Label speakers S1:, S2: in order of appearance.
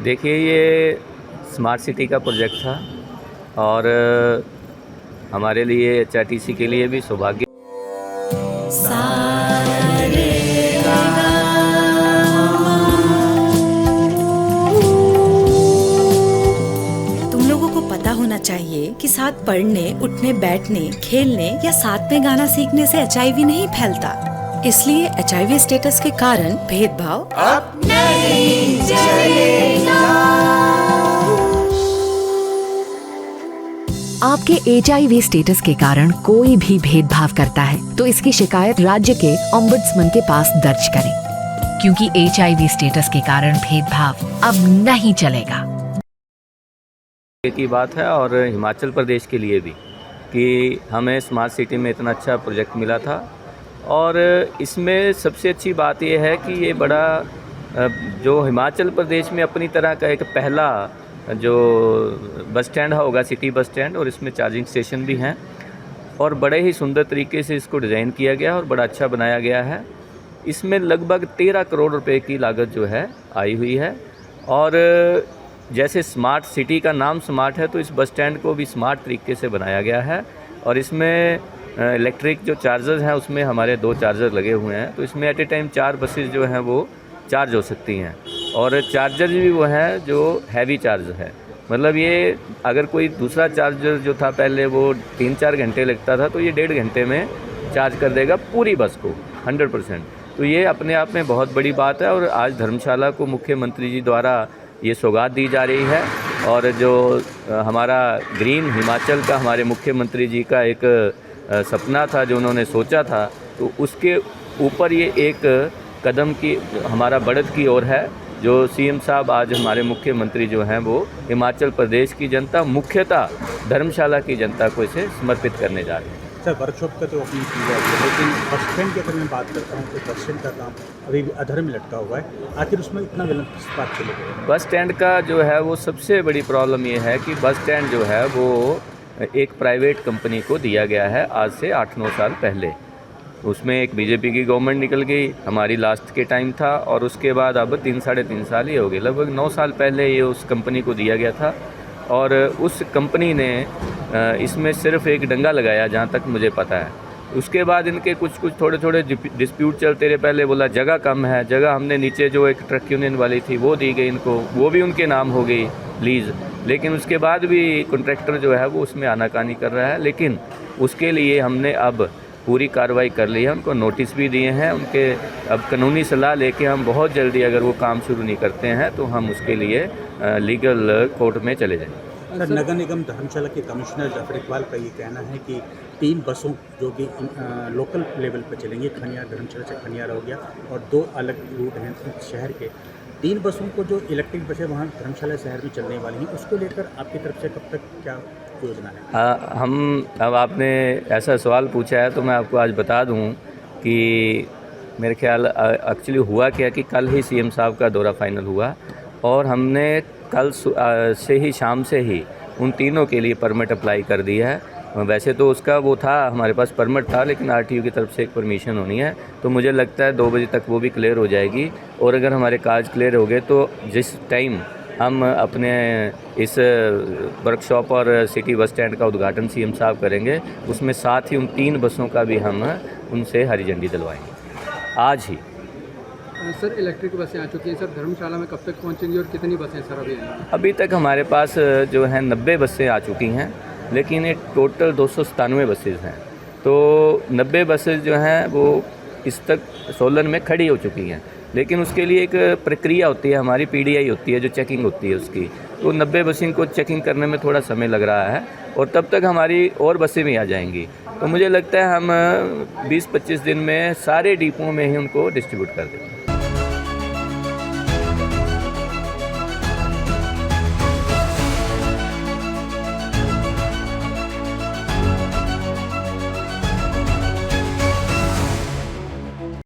S1: देखिए, ये smart city का प्रोजेक्ट था और हमारे लिए एचआरटीसी के लिए भी सौभाग्य।
S2: तुम लोगों को पता होना चाहिए कि साथ पढ़ने, उठने, बैठने, खेलने या साथ में गाना सीखने से एचआईवी नहीं फैलता। इसलिए एचआईवी स्टेटस के कारण भेदभाव अब नहीं चलेगा।
S3: आपके एचआईवी स्टेटस के कारण कोई भी भेदभाव करता है तो इसकी शिकायत राज्य के ओम्बुड्समैन के पास दर्ज करें, क्योंकि एचआईवी स्टेटस के कारण भेदभाव अब नहीं चलेगा।
S1: की बात है और हिमाचल प्रदेश के लिए भी कि हमें स्मार्ट सिटी में इतना अच्छा प्रोजेक्ट मिला था। और इसमें सबसे अच्छी बात यह है कि ये बड़ा जो हिमाचल प्रदेश में अपनी तरह का एक पहला जो बस स्टैंड होगा, सिटी बस स्टैंड, और इसमें चार्जिंग स्टेशन भी हैं और बड़े ही सुंदर तरीके से इसको डिज़ाइन किया गया और बड़ा अच्छा बनाया गया है। इसमें लगभग 13 करोड़ रुपए की लागत जो है आई हुई है। और जैसे स्मार्ट सिटी का नाम स्मार्ट है तो इस बस स्टैंड को भी स्मार्ट तरीके से बनाया गया है। और इसमें इलेक्ट्रिक जो चार्जर्स हैं उसमें हमारे 2 चार्जर लगे हुए हैं, तो इसमें एट ए टाइम 4 बसेस जो हैं वो चार्ज हो सकती हैं। और चार्जर भी वो हैं जो हैवी चार्ज है, मतलब ये अगर कोई दूसरा चार्जर जो था पहले वो 3-4 घंटे लगता था, तो ये 1.5 घंटे में चार्ज कर देगा पूरी बस को 100%। तो ये अपने आप में बहुत बड़ी बात है। और आज धर्मशाला को मुख्यमंत्री जी द्वारा ये सौगात दी जा रही है। और जो हमारा ग्रीन हिमाचल का हमारे मुख्यमंत्री जी का एक सपना था जो उन्होंने सोचा था, तो उसके ऊपर ये एक कदम की हमारा बढ़त की ओर है। जो सीएम साहब आज हमारे मुख्यमंत्री जो हैं वो हिमाचल प्रदेश की जनता, मुख्यतः धर्मशाला की जनता को इसे समर्पित करने जा रहे हैं।
S4: सर, वर्कशॉप का तो अपनी की जाती है, लेकिन बस स्टैंड की अगर मैं बात करता हूँ तो बस स्टैंड का काम अभी भी अधर में लटका हुआ है। आखिर उसमें इतना विलंब किस बात के लिए?
S1: बस स्टैंड का जो है वो सबसे बड़ी प्रॉब्लम ये है कि बस स्टैंड जो है वो एक प्राइवेट कंपनी को दिया गया है आज से 8-9 साल पहले। उसमें एक बीजेपी की गवर्नमेंट निकल गई, हमारी लास्ट के टाइम था, और उसके बाद अब 3-3.5 साल ही हो गए, लगभग 9 साल पहले ये उस कंपनी को दिया गया था। और उस कंपनी ने इसमें सिर्फ एक डंगा लगाया जहाँ तक मुझे पता है। उसके बाद इनके कुछ थोड़े डिस्प्यूट चलते रहे। पहले बोला जगह कम है, जगह हमने नीचे जो एक ट्रक यूनियन वाली थी वो दी गई इनको, वो भी उनके नाम हो गई लीज़। लेकिन उसके बाद भी कॉन्ट्रैक्टर जो है वो उसमें आनाकानी कर रहा है। लेकिन उसके लिए हमने अब पूरी कार्रवाई कर ली है, उनको नोटिस भी दिए हैं। उनके अब कानूनी सलाह लेके हम बहुत जल्दी, अगर वो काम शुरू नहीं करते हैं तो हम उसके लिए लीगल कोर्ट में चले जाएंगे।
S4: सर, नगर निगम धर्मशाला के कमिश्नर जाफर इकबाल का ये कहना है कि 3 बसों जो कि लोकल लेवल पर चलेंगी, खनियार, धर्मशाला से खनियार हो गया, और 2 अलग रूट हैं शहर के, 3 बसों को जो इलेक्ट्रिक बसें वहाँ धर्मशाला शहर में चलने वाली हैं, उसको लेकर आपकी तरफ से कब तक क्या योजना है?
S1: हम अब आपने ऐसा सवाल पूछा है तो मैं आपको आज बता दूं कि मेरे ख्याल एक्चुअली हुआ क्या कि कल ही सीएम साहब का दौरा फाइनल हुआ और हमने कल से ही शाम से ही उन तीनों के लिए परमिट अप्लाई कर दिया है। वैसे तो उसका वो था, हमारे पास परमिट था, लेकिन आरटीओ की तरफ से एक परमिशन होनी है, तो मुझे लगता है 2 बजे तक वो भी क्लियर हो जाएगी। और अगर हमारे काज क्लियर हो गए तो जिस टाइम हम अपने इस वर्कशॉप और सिटी बस स्टैंड का उद्घाटन सीएम साहब करेंगे, उसमें साथ ही उन 3 बसों का भी हम उनसे हरी झंडी दिलवाएंगे आज ही।
S5: सर, इलेक्ट्रिक बसें आ चुकी हैं सर, धर्मशाला में कब तक पहुंचेंगी और कितनी बसें सर
S1: अभी तक हमारे पास जो है 90 बसें आ चुकी हैं, लेकिन ये टोटल 297 बसेज़ हैं। तो 90 बसेज़ जो हैं वो इस तक सोलन में खड़ी हो चुकी हैं, लेकिन उसके लिए एक प्रक्रिया होती है, हमारी पीडीआई होती है जो चेकिंग होती है उसकी, तो 90 बसें को चेकिंग करने में थोड़ा समय लग रहा है और तब तक हमारी और बसें भी आ जाएंगी। तो मुझे लगता है हम 20-25 दिन में सारे डिपों में ही उनको डिस्ट्रीब्यूट कर देंगे।